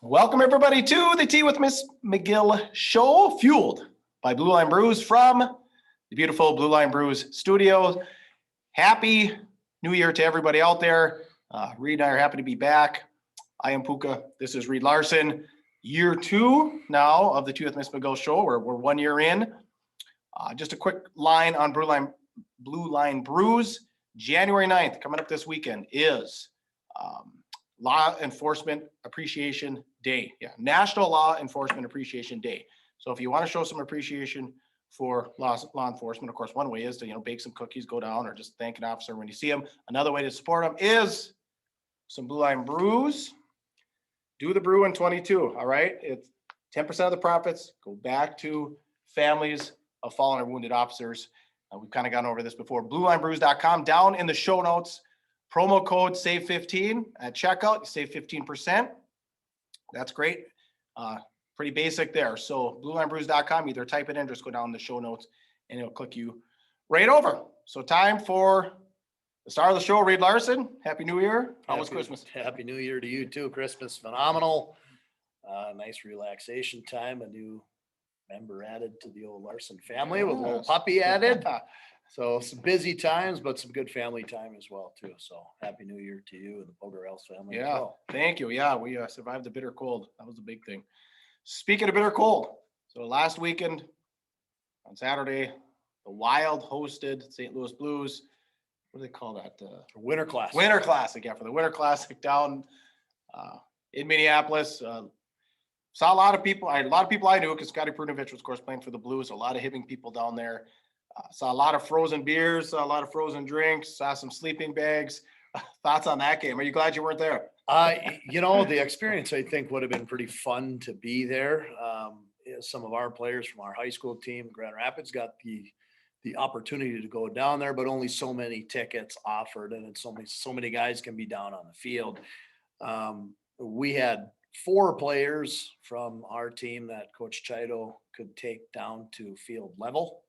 Welcome everybody to the Tea with Ms McGill Show, fueled by Blue Line Brews from the beautiful Blue Line Brews studio. Happy New Year to everybody out there. Reed and I are happy to be back. I am Puka. This is Reed Larson. Year 2 now of the Tea with Ms McGill Show. We're 1 year in. Just a quick line on Blue Line Brews. January 9th, coming up this weekend, is Law Enforcement Appreciation Day. Yeah, National Law Enforcement Appreciation Day. So if you want to show some appreciation for law enforcement, of course, one way is to bake some cookies, go down, or just thank an officer when you see them. Another way to support them is some Blue Line Brews. Do the brew in 22. All right, it's 10% of the profits go back to families of fallen or wounded officers. We've kind of gone over this before. BlueLineBrews.com. Down in the show notes, promo code SAVE15 at checkout. You save 15%. That's great. Pretty basic there. So BlueLineBrews.com, either type it in, just go down the show notes, and it'll click you right over. So time for the star of the show, Reed Larson. Happy New Year. How was Christmas? Happy New Year to you too. Christmas, phenomenal. Nice relaxation time. A new member added to the old Larson family with a little puppy added. So some busy times, but some good family time as well too. So happy New Year to you and the Pogarels family. Yeah, as well. Thank you. Yeah, we survived the bitter cold. That was a big thing. Speaking of bitter cold, so last weekend on Saturday, the Wild hosted St. Louis Blues. What do they call that? Winter Classic. Winter Classic, yeah, for the Winter Classic down in Minneapolis. Saw a lot of people. A lot of people I knew because Scotty Prunovich was, of course, playing for the Blues. A lot of Hibbing people down there. Saw a lot of frozen beers, saw a lot of frozen drinks, saw some sleeping bags. Thoughts on that game? Are you glad you weren't there? The experience I think would have been pretty fun to be there. Some of our players from our high school team, Grand Rapids, got the opportunity to go down there, but only so many tickets offered, and it's only so many guys can be down on the field. We had 4 players from our team that Coach G.O.A.T could take down to field level.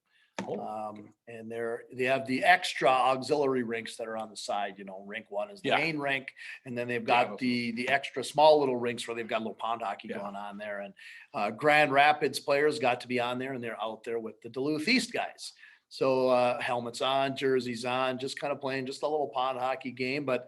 And they have the extra auxiliary rinks that are on the side. Rink 1 is the main rink, and then they've got the extra small little rinks where they've got a little pond hockey going on there. And Grand Rapids players got to be on there, and they're out there with the Duluth East guys. So helmets on, jerseys on, just kind of playing just a little pond hockey game, but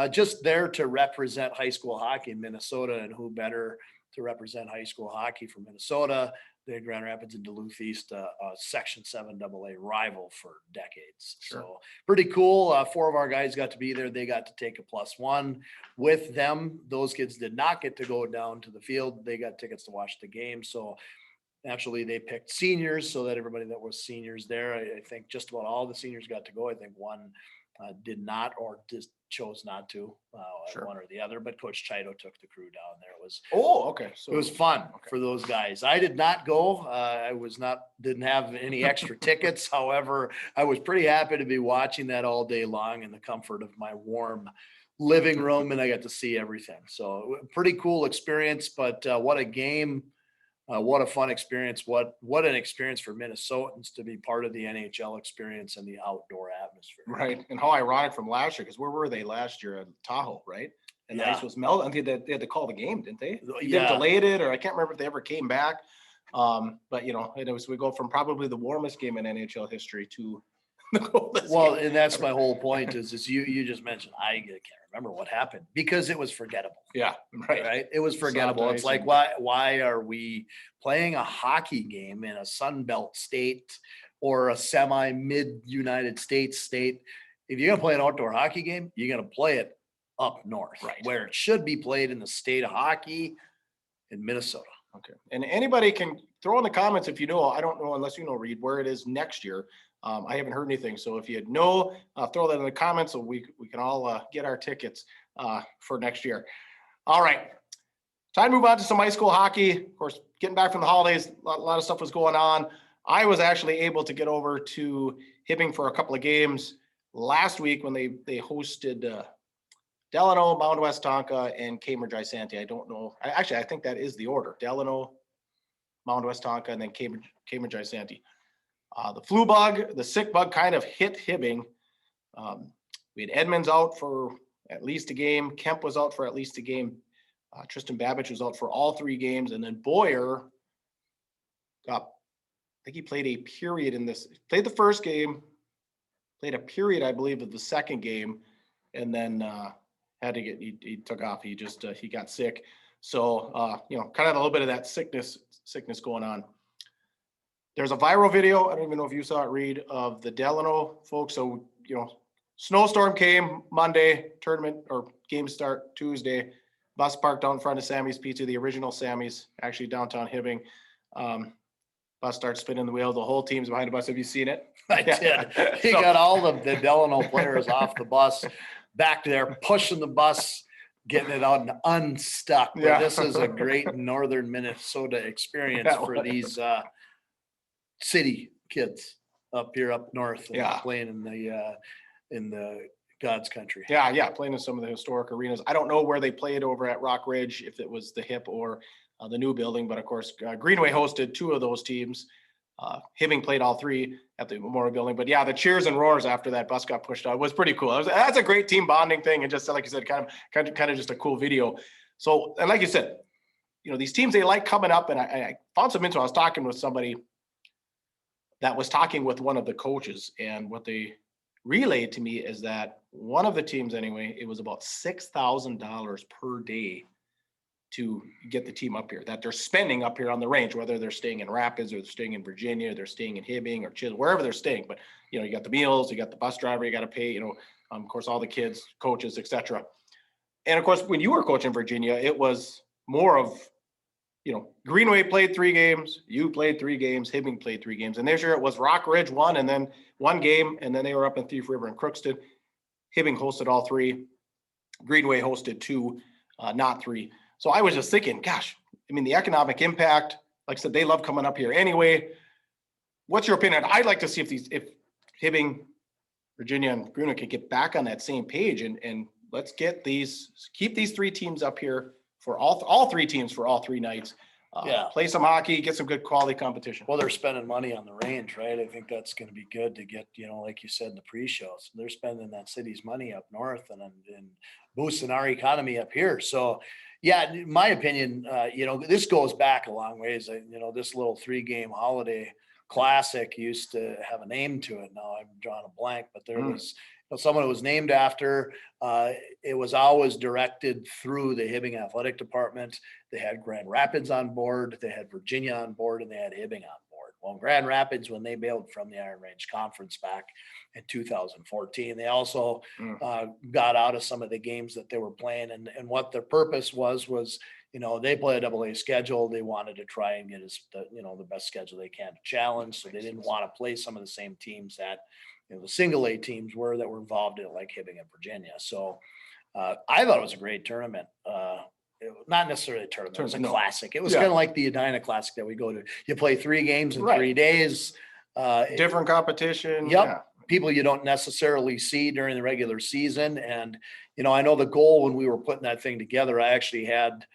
just there to represent high school hockey in Minnesota, and who better to represent high school hockey from Minnesota than Grand Rapids and Duluth East, a Section 7 AA rival for decades. Sure. So pretty cool. 4 of our guys got to be there. They got to take a +1 with them. Those kids did not get to go down to the field. They got tickets to watch the game. So naturally, they picked seniors so that everybody that was seniors there, I think just about all the seniors got to go. I think one did not, or just chose not to, Sure. One or the other, but Coach G.O.A.T took the crew down there. It was, okay. So it was fun for those guys. I did not go. Didn't have any extra tickets. However, I was pretty happy to be watching that all day long in the comfort of my warm living room, and I got to see everything. So pretty cool experience, but what a game. What a fun experience. What an experience for Minnesotans to be part of the NHL experience and the outdoor atmosphere. Right. And how ironic from last year, because where were they last year at Tahoe, right? And the ice was melted. I think they had to call the game, didn't they? They delayed it, or I can't remember if they ever came back. But we go from probably the warmest game in NHL history to the coldest game. And that's my whole point is you just mentioned, I can't remember what happened because it was forgettable. Yeah, right. Right. It was forgettable. It's like, why are we playing a hockey game in a Sun Belt state or a semi-mid United States state? If you're going to play an outdoor hockey game, you're going to play it up north, right, where it should be played in the state of hockey in Minnesota. Okay. And anybody can throw in the comments if you know. I don't know, unless you know, Reed, where it is next year. I haven't heard anything. So if you know, throw that in the comments so we can all get our tickets for next year. All right. Time to move on to some high school hockey. Of course, getting back from the holidays, a lot of stuff was going on. I was actually able to get over to Hibbing for a couple of games last week when they hosted Delano, Mound West Tonka, and Cambridge Isanti. I don't know. I think that is the order. Delano, Mound West Tonka, and then Cambridge Isanti. The flu bug, the sick bug kind of hit Hibbing. We had Edmonds out for at least a game. Kemp was out for at least a game. Tristan Babbage was out for all 3 games, and then Boyer got, I think he played a period in this, played the first game, played a period, I believe, of the second game, and then had to get, he took off. He just, he got sick. So, you know, kind of a little bit of that sickness going on. There's a viral video, I don't even know if you saw it, Reed, of the Delano folks. So, you know, snowstorm came Monday, tournament or game start Tuesday. Bus parked out in front of Sammy's Pizza, the original Sammy's, actually downtown Hibbing. Bus starts spinning the wheel. The whole team's behind the bus. Have you seen it? I did. He got all of the Delano players off the bus, back there, pushing the bus, getting it out and unstuck. But this is a great northern Minnesota experience for these city kids up here up north, playing in the God's country. Yeah, playing in some of the historic arenas. I don't know where they played over at Rock Ridge, if it was the HIP or the new building, but of course Greenway hosted 2 of those teams. Hibbing played all 3 at the Memorial Building. But yeah, the cheers and roars after that bus got pushed out was pretty cool. That's a great team bonding thing, and just like you said, kind of just a cool video. So, and like you said, you know, these teams, they like coming up, and I found some info. I was talking with somebody that was talking with one of the coaches, and what they relayed to me is that one of the teams, anyway, it was about $6,000 per day to get the team up here, that they're spending up here on the range, whether they're staying in Rapids or they're staying in Virginia, or they're staying in Hibbing or Chisholm, wherever they're staying. But, you know, you got the meals, you got the bus driver, you got to pay, you know, of course, all the kids, coaches, etc. And of course, when you were coaching Virginia, it was more of, you know, Greenway played 3 games, you played 3 games, Hibbing played 3 games. And this year it was Rock Ridge 1 and then 1 game, and then they were up in Thief River and Crookston. Hibbing hosted all 3. Greenway hosted 2, not 3. So I was just thinking, gosh, I mean, the economic impact, like I said, they love coming up here anyway. What's your opinion? I'd like to see if Hibbing, Virginia, and Greenway could get back on that same page, and let's keep these 3 teams up here for all 3 teams for all 3 nights. Play some hockey, get some good quality competition. Well, they're spending money on the range, right? I think that's going to be good to get, you know, like you said in the pre-shows, they're spending that city's money up north and boosting our economy up here. So, yeah, in my opinion, you know, this goes back a long ways. You know, this little 3-game holiday classic used to have a name to it. Now I'm drawing a blank, but there was someone it was named after. It was always directed through the Hibbing Athletic Department. They had Grand Rapids on board, they had Virginia on board, and they had Hibbing on board. Well, Grand Rapids, when they bailed from the Iron Range Conference back in 2014, they also got out of some of the games that they were playing. And what their purpose was, you know, they play a AA schedule. They wanted to try and get the best schedule they can to challenge. So they didn't want to play some of the same teams that, you know, the single A teams were that were involved in it, like Hibbing and Virginia. So I thought it was a great tournament. Not necessarily a tournament, it was a classic. It was kind of like the Edina Classic that we go to. You play 3 games in 3 days. Different competition. Yep. Yeah. People you don't necessarily see during the regular season. And, you know, I know the goal when we were putting that thing together, I actually had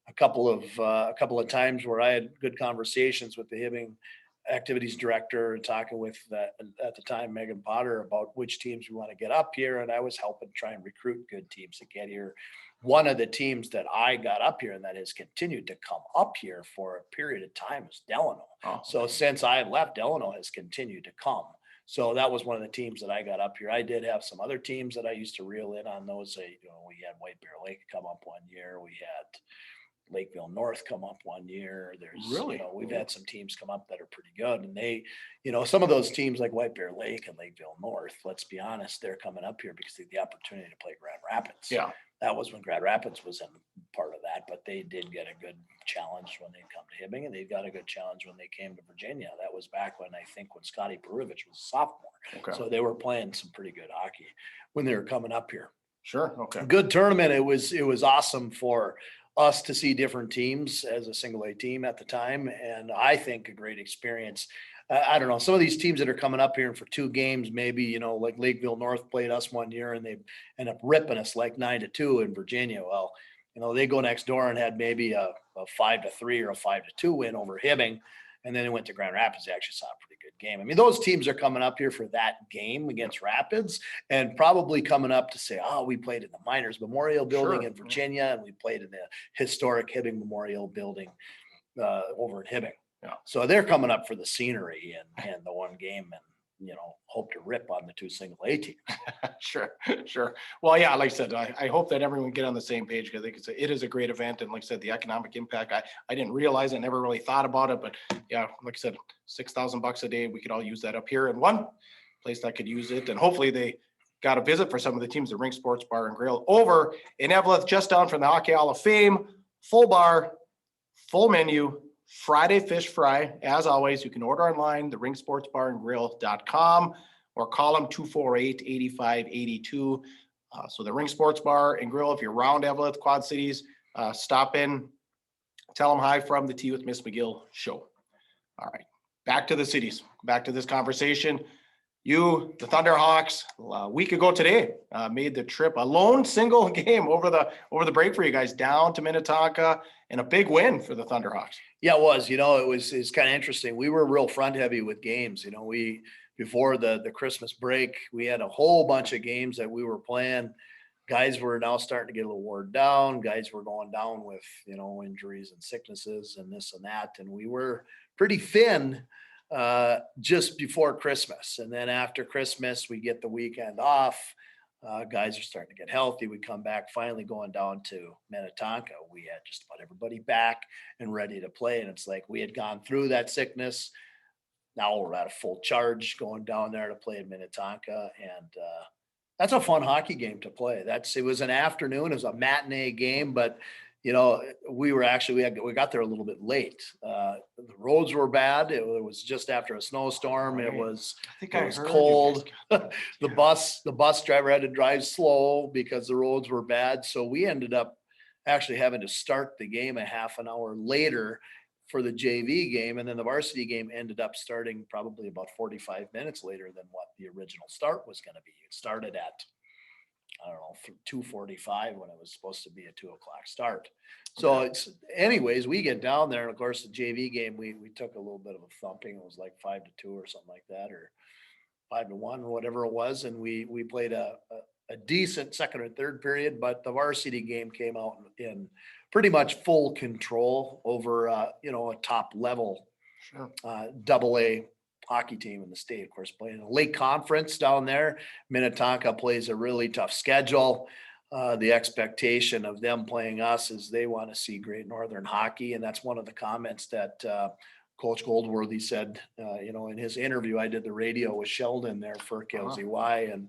a couple of times where I had good conversations with the Hibbing activities director and talking with at the time Megan Potter about which teams we want to get up here, and I was helping try and recruit good teams to get here. One of the teams that I got up here and that has continued to come up here for a period of time is Delano. So since I left, Delano has continued to come. So that was one of the teams that I got up here. I did have some other teams that I used to reel in on those. You know, we had White Bear Lake come up one year. We had Lakeville North come up one year. There's you know, we've had some teams come up that are pretty good, and they, you know, some of those teams like White Bear Lake and Lakeville North, let's be honest, they're coming up here because they had the opportunity to play Grand Rapids. Yeah, that was when Grand Rapids was in part of that, but they did get a good challenge when they come to Hibbing, and they got a good challenge when they came to Virginia. That was back when when Scotty Perovich was a sophomore. So they were playing some pretty good hockey when they were coming up here. Sure. Okay. Good tournament. It was awesome for us to see different teams as a single A team at the time. And I think a great experience. I don't know, some of these teams that are coming up here for 2 games, maybe, you know, like Lakeville North played us one year and they end up ripping us like 9-2 in Virginia. Well, you know, they go next door and had maybe a 5-3 or a 5-2 win over Hibbing. And then they went to Grand Rapids. They actually saw a pretty good game. I mean, those teams are coming up here for that game against Rapids and probably coming up to say, oh, we played in the Miners Memorial Building Sure. in Virginia, and we played in the historic Hibbing Memorial Building over at Hibbing. Yeah. So they're coming up for the scenery and the one game, and hope to rip on the 2 single A teams. Sure. Well, yeah, like I said, I hope that everyone get on the same page, because I think it is a great event. And like I said, the economic impact, I didn't realize it, never really thought about it, but yeah, like I said, $6,000 a day, we could all use that up here in one place that could use it. And hopefully they got a visit for some of the teams at Rink Sports Bar and Grill over in Eveleth, just down from the Hockey Hall of Fame. Full bar, full menu, Friday fish fry. As always, you can order online, the ringsportsbarandgrill.com, or call them 248-8582. So the Ring Sports Bar and Grill, if you're around Eveleth, Quad Cities, stop in, tell them hi from the Tea with Ms. McGill show. All right, back to the cities, back to this conversation. You, the Thunderhawks, a week ago today, made the trip, a lone single game over the break for you guys, down to Minnetonka, and a big win for the Thunderhawks. Yeah, it was. It's kind of interesting. We were real front heavy with games. Before the Christmas break, we had a whole bunch of games that we were playing. Guys were now starting to get a little worn down. Guys were going down with, injuries and sicknesses and this and that. And we were pretty thin just before Christmas. And then after Christmas, we get the weekend off. Guys are starting to get healthy. We come back, finally going down to Minnetonka. We had just about everybody back and ready to play. And it's like we had gone through that sickness. Now we're at a full charge going down there to play in Minnetonka. And that's a fun hockey game to play. It was an afternoon. It was a matinee game, but we got there a little bit late. The roads were bad. It was just after a snowstorm. It was cold. The bus driver had to drive slow because the roads were bad. So we ended up actually having to start the game a half an hour later for the JV game. And then the varsity game ended up starting probably about 45 minutes later than what the original start was going to be. It started at, 2:45 when it was supposed to be a 2:00 start. So anyways, we get down there, and of course the JV game, we took a little bit of a thumping. It was like 5-2 or something like that, or 5-1 or whatever it was. And we played a decent second or third period, but the varsity game came out in pretty much full control over, a top level, AA hockey team in the state, of course, playing a Lake Conference down there. Minnetonka plays a really tough schedule. The expectation of them playing us is they want to see Great Northern hockey. And that's one of the comments that Coach Goldworthy said, in his interview. I did the radio with Sheldon there for KLZY, and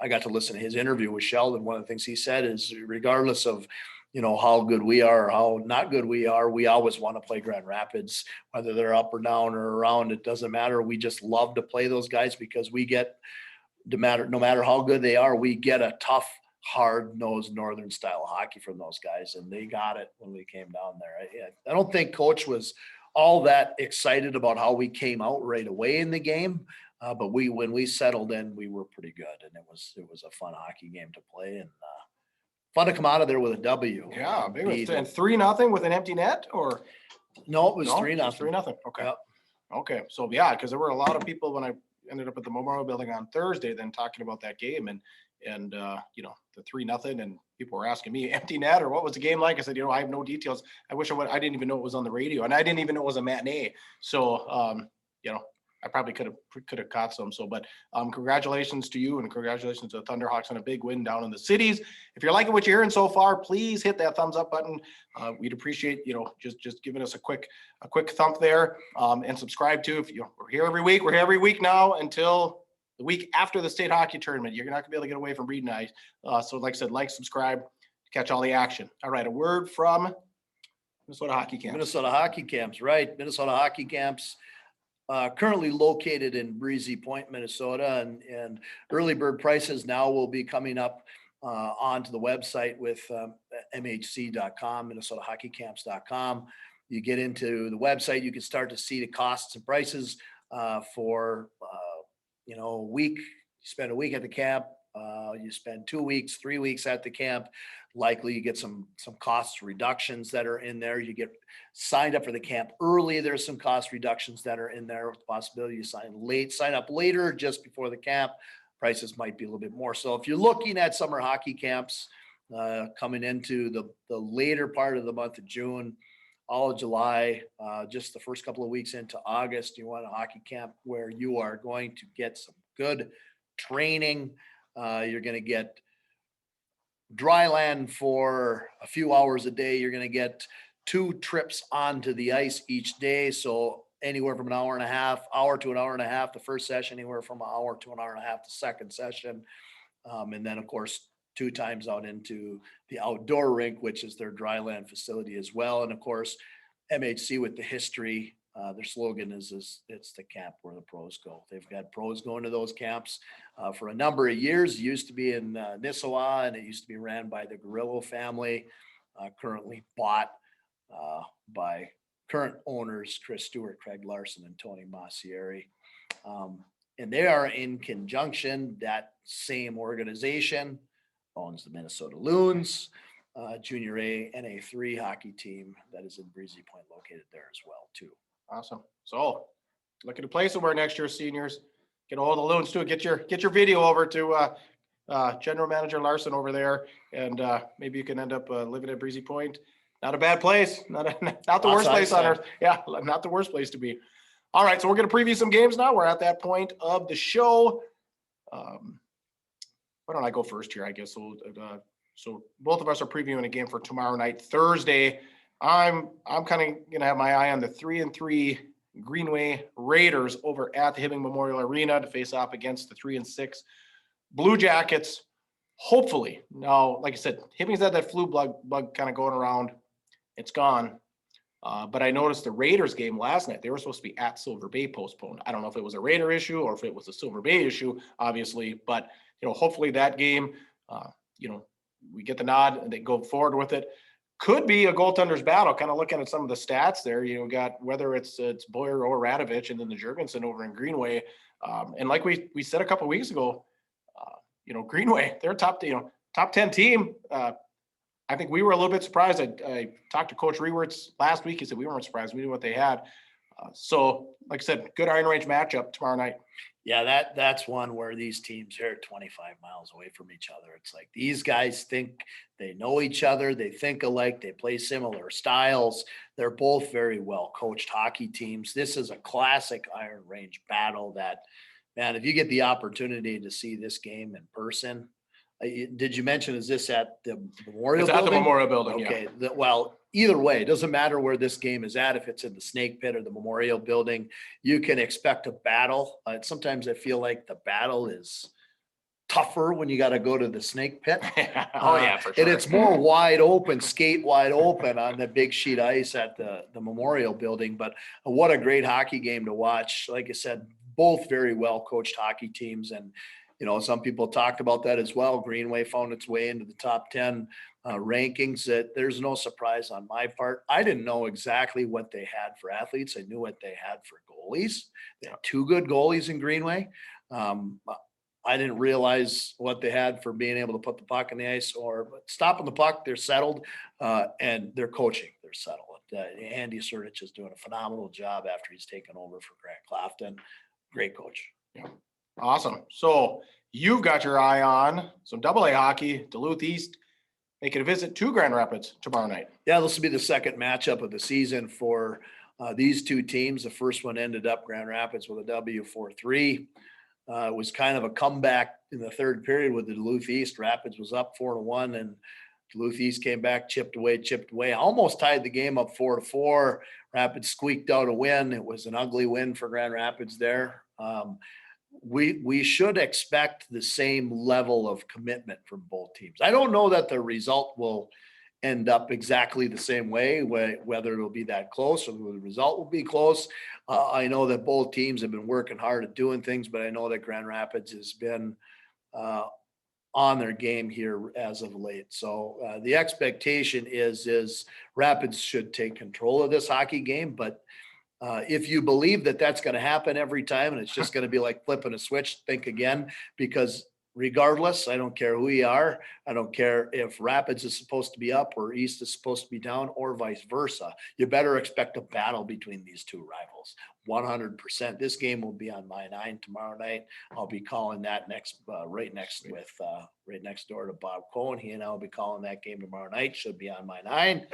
I got to listen to his interview with Sheldon. One of the things he said is, regardless of how good we are or how not good we are, we always want to play Grand Rapids, whether they're up or down or around. It doesn't matter. We just love to play those guys because we get, no matter how good they are, we get a tough, hard-nosed Northern style hockey from those guys. And they got it when we came down there. I don't think Coach was all that excited about how we came out right away in the game. But when we settled in, we were pretty good. And it was a fun hockey game to play, and fun to come out of there with a W. Yeah, big one. And 3-0 with an empty net, or? No, it was 3-0. 3-0. Okay. Yep. Okay. So yeah, because there were a lot of people when I ended up at the Memorial Building on Thursday, then talking about that game and the 3-0, and people were asking me, empty net, or what was the game like? I said, I have no details. I wish I didn't even know it was on the radio, and I didn't even know it was a matinee. So, I probably could have caught some. So, but congratulations to you, and congratulations to the Thunderhawks on a big win down in the cities. If you're liking what you're hearing so far, please hit that thumbs up button. We'd appreciate, just giving us a quick thump there, and subscribe too. If we're here every week, now until the week after the state hockey tournament. You're not gonna be able to get away from Breed Night. So like I said, subscribe to catch all the action. All right, a word from Minnesota Hockey Camps. Minnesota Hockey Camps, right? Minnesota Hockey Camps. Currently located in Breezy Point, Minnesota, and early bird prices now will be coming up onto the website with mhc.com, minnesotahockeycamps.com. You get into the website, you can start to see the costs and prices for a week. You spend a week at the camp, You spend 2 weeks, 3 weeks at the camp. Likely you get some cost reductions that are in there. You get signed up for the camp early. There's some cost reductions that are in there with the possibility you sign up later, just before the camp. Prices might be a little bit more. So if you're looking at summer hockey camps coming into the later part of the month of June, all of July, just the first couple of weeks into August, you want a hockey camp where you are going to get some good training. You're going to get dry land for a few hours a day. You're going to get 2 trips onto the ice each day. So anywhere from an hour to an hour and a half, the first session, anywhere from an hour to an hour and a half, the second session. And then of course, 2 times out into the outdoor rink, which is their dry land facility as well. And of course, MHC with the history, their slogan is it's the camp where the pros go. They've got pros going to those camps for a number of years. It used to be in Nisswa, and it used to be ran by the Guerrillo family, currently bought by current owners, Chris Stewart, Craig Larson, and Tony Massieri. And they are in conjunction, that same organization owns the Minnesota Loons, Junior A NA3 hockey team that is in Breezy Point, located there as well too. Awesome. So looking to play somewhere next year, seniors. Get all the Loons too. Get your video over to General Manager Larson over there, and maybe you can end up living at Breezy Point. Not a bad place. Not the worst place on earth. Yeah, not the worst place to be. All right, so we're going to preview some games now. We're at that point of the show. Why don't I go first here? I guess so. Both of us are previewing a game for tomorrow night, Thursday. I'm kind of going to have my eye on the 3-3 Greenway Raiders over at the Hibbing Memorial Arena to face off against the 3-6 Blue Jackets. Hopefully, now, like I said, Hibbing's had that flu bug kind of going around. It's gone. But I noticed the Raiders game last night, they were supposed to be at Silver Bay postponed. I don't know if it was a Raider issue or if it was a Silver Bay issue, obviously, but hopefully that game, we get the nod and they go forward with it. Could be a goaltender's battle, kind of looking at some of the stats there. Got whether it's Boyer or Radovich, and then the Jurgensen over in Greenway. And like we said a couple of weeks ago, Greenway, they're a top 10 team. I think we were a little bit surprised. I talked to Coach Rewerts last week. He said we weren't surprised. We knew what they had. So, like I said, good Iron Range matchup tomorrow night. Yeah, that's one where these teams are 25 miles away from each other. It's like these guys think they know each other. They think alike. They play similar styles. They're both very well coached hockey teams. This is a classic Iron Range battle that, man, if you get the opportunity to see this game in person, did you mention, is this at the Memorial Building? It's at the Memorial Building, okay. Yeah. Well, either way, it doesn't matter where this game is at. If it's in the Snake Pit or the Memorial Building, you can expect a battle. Sometimes I feel like the battle is tougher when you got to go to the Snake Pit. Oh, yeah, for sure. And it's more wide open, skate wide open on the big sheet ice at the Memorial Building. But what a great hockey game to watch. Like I said, both very well coached hockey teams. And some people talked about that as well. Greenway found its way into the top 10 rankings. That there's no surprise on my part. I didn't know exactly what they had for athletes. I knew what they had for goalies. They had 2 good goalies in Greenway. I didn't realize what they had for being able to put the puck in the ice or stopping the puck. They're settled, and their coaching, they're settled. Andy Surdich is doing a phenomenal job after he's taken over for Grant Clafton. Great coach. Yeah. Awesome. So you've got your eye on some AA hockey. Duluth East making a visit to Grand Rapids tomorrow night. Yeah, this will be the second matchup of the season for these 2 teams. The first one ended up Grand Rapids with a W 4-3. It was kind of a comeback in the third period with the Duluth East. Rapids was up 4-1, and Duluth East came back, chipped away, almost tied the game up 4-4. Rapids squeaked out a win. It was an ugly win for Grand Rapids there. We should expect the same level of commitment from both teams. I don't know that the result will end up exactly the same way, whether it'll be that close or the result will be close. I know that both teams have been working hard at doing things, but I know that Grand Rapids has been on their game here as of late. So the expectation is Rapids should take control of this hockey game, but if you believe that that's going to happen every time and it's just going to be like flipping a switch, think again, because regardless, I don't care who you are. I don't care if Rapids is supposed to be up or East is supposed to be down or vice versa. You better expect a battle between these two rivals. 100%. This game will be on my 9 tomorrow night. I'll be calling that right next door to Bob Cohen. He and I will be calling that game tomorrow night. Should be on my 9.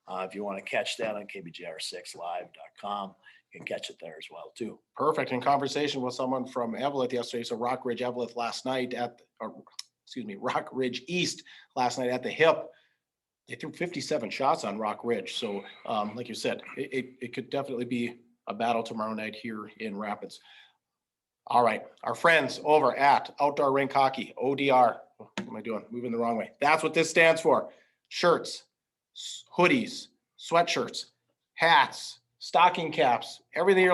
If you want to catch that on kbgr6live.com, you can catch it there as well too. Perfect. In conversation with someone from Eveleth yesterday, so Rock Ridge Eveleth last night Rock Ridge East last night at the hip. They threw 57 shots on Rock Ridge. So like you said, it could definitely be a battle tomorrow night here in Rapids. All right. Our friends over at Outdoor Rink Hockey, ODR. What am I doing? Moving the wrong way. That's what this stands for. Shirts, hoodies, sweatshirts, hats, stocking caps, everything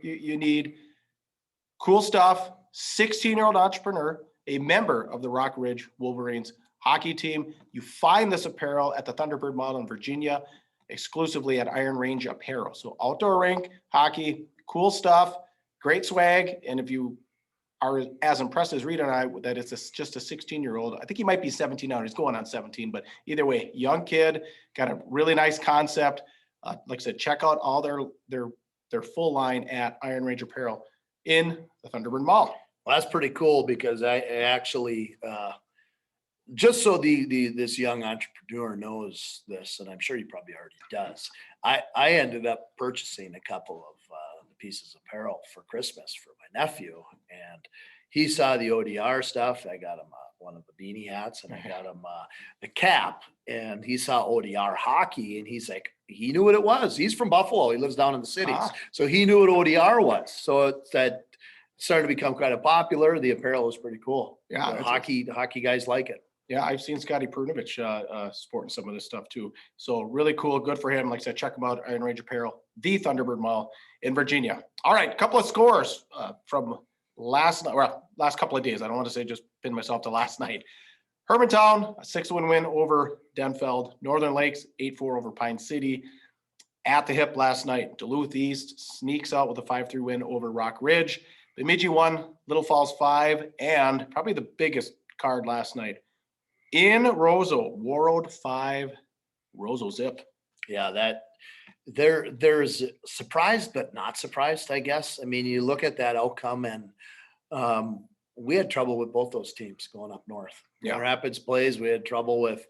you need. Cool stuff. 16-year-old entrepreneur, a member of the Rock Ridge Wolverines hockey team. You find this apparel at the Thunderbird Mall in Virginia, exclusively at Iron Range Apparel. So outdoor rink, hockey, cool stuff, great swag. And if you are as impressed as Rita and I that it's just a 16-year-old, I think he might be 17 now. He's going on 17, but either way, young kid, got a really nice concept. Like I said, check out all their full line at Iron Range Apparel in the Thunderbird Mall. Well, that's pretty cool because I actually, just so this young entrepreneur knows this, and I'm sure he probably already does, I ended up purchasing a couple of the pieces of apparel for Christmas for my nephew, and he saw the ODR stuff. I got him one of the beanie hats, and I got him the cap, and he saw ODR hockey, and he's like, he knew what it was. He's from Buffalo. He lives down in the cities. So he knew what ODR was. So it's that started to become kind of popular. The apparel is pretty cool. Yeah. The hockey guys like it. Yeah, I've seen Scotty Prunovich sporting some of this stuff too. So really cool. Good for him. Like I said, check him out, Iron Range Apparel, the Thunderbird Mall in Virginia. All right, a couple of scores from last couple of days. I don't want to say just pin myself to last night. Hermantown, a 6-1 win over Denfeld. Northern Lakes, 8-4 over Pine City. At the hip last night, Duluth East sneaks out with a 5-3 win over Rock Ridge. Bemidji 1, Little Falls 5, and probably the biggest card last night, in Roseau, Warroad 5, Roseau Zip. Yeah, there's surprised but not surprised, I guess. I mean, you look at that outcome, and we had trouble with both those teams going up north. Yeah. Rapids plays, we had trouble with,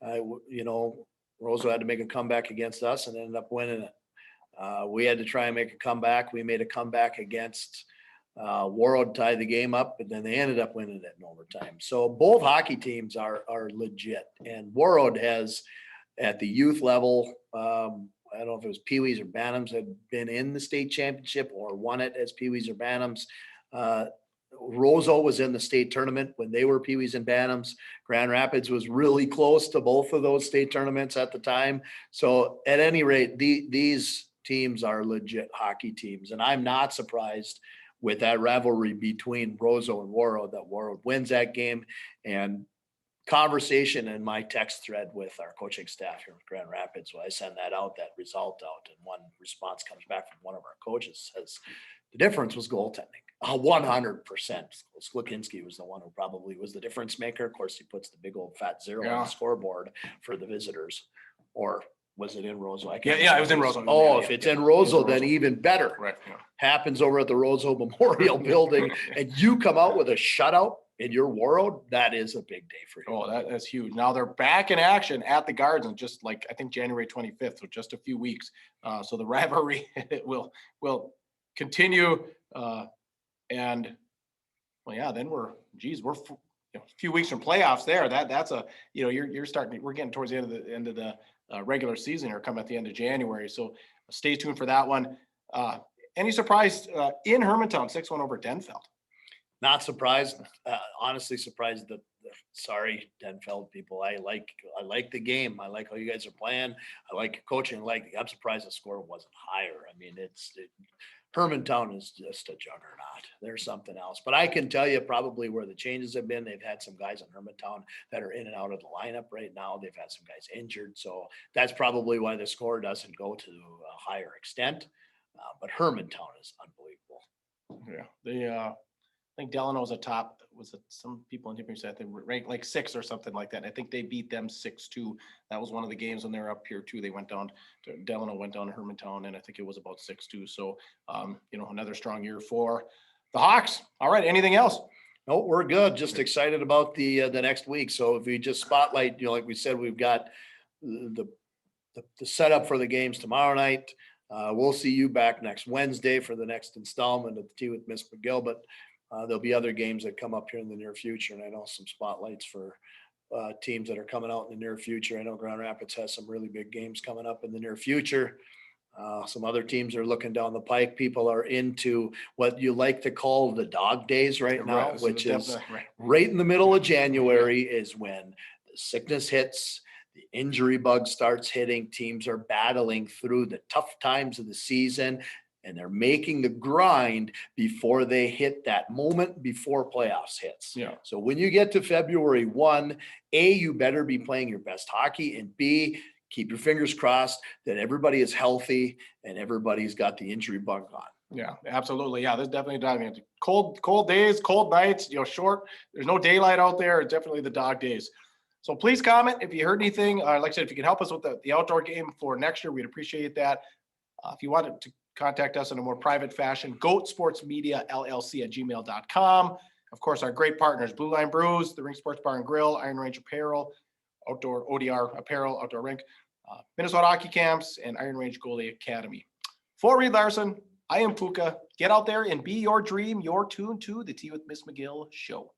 Roseau had to make a comeback against us and ended up winning it. We had to try and make a comeback. We made a comeback against Warroad, tied the game up, but then they ended up winning it in overtime. So both hockey teams are legit, and Warroad has at the youth level, I don't know if it was Pee-wees or Bantams, had been in the state championship or won it as Pee-wees or Bantams. Roseau was in the state tournament when they were Pee-wees and Bantams. Grand Rapids was really close to both of those state tournaments at the time. So at any rate, these teams are legit hockey teams, and I'm not surprised with that rivalry between Roseau and Warroad, that Warroad wins that game. And conversation in my text thread with our coaching staff here in Grand Rapids, when I send that result out, and one response comes back from one of our coaches, says the difference was goaltending. 100%. Sklikinski was the one who probably was the difference maker. Of course, he puts the big old fat 0 on the scoreboard for the visitors. Or was it in Roseau? It was in Roseau. Oh, if it's in Roseau, then even better. Right. Yeah. Happens over at the Roseau Memorial Building, and you come out with a shutout in your Warroad, that is a big day for you. Oh, that's huge. Now they're back in action at the Gardens, just like I think January 25th, so just a few weeks. So the rivalry will continue. And well, yeah, then we're a few weeks from playoffs there. That's we're getting towards the end of the regular season or come at the end of January. So stay tuned for that one. Any surprise in Hermantown, 6-1 over Denfeld? Not surprised. Honestly surprised that. Sorry, Denfeld people. I like the game. I like how you guys are playing. I like coaching. I'm surprised the score wasn't higher. I mean, Hermantown is just a juggernaut. There's something else. But I can tell you probably where the changes have been. They've had some guys in Hermantown that are in and out of the lineup right now. They've had some guys injured. So that's probably why the score doesn't go to a higher extent. But Hermantown is unbelievable. Yeah. I think Delano was some people in Tipping said they were ranked like 6 or something like that. And I think they beat them 6-2. That was one of the games when they were up here too. They went down to Delano, went down to Hermantown, and I think it was about 6-2. So, another strong year for the Hawks. All right. Anything else? No, we're good. Just excited about the next week. So if we just spotlight, like we said, we've got the setup for the games tomorrow night. We'll see you back next Wednesday for the next installment of the Tea with Ms. McGill, but there'll be other games that come up here in the near future. And I know some spotlights for teams that are coming out in the near future. I know Grand Rapids has some really big games coming up in the near future. Some other teams are looking down the pike. People are into what you like to call the dog days right now, which is right in the middle of January is when the sickness hits, the injury bug starts hitting. Teams are battling through the tough times of the season, and they're making the grind before they hit that moment before playoffs hits. Yeah. So when you get to February 1, A, you better be playing your best hockey, and B, keep your fingers crossed that everybody is healthy and everybody's got the injury bug on. Yeah, absolutely. Yeah, there's definitely diving into cold days, cold nights, short. There's no daylight out there. It's definitely the dog days. So please comment if you heard anything. Like I said, if you can help us with the outdoor game for next year, we'd appreciate that. If you wanted to contact us in a more private fashion, Goatsportsmediallc at gmail.com. Of course, our great partners, Blue Line Brews, the Ring Sports Bar and Grill, Iron Range Apparel, Outdoor ODR Apparel, Outdoor Rink, Minnesota Hockey Camps, and Iron Range Goalie Academy. For Reed Larson, I am Puka. Get out there and be your dream. You're tuned to the Tea with Ms. McGill show.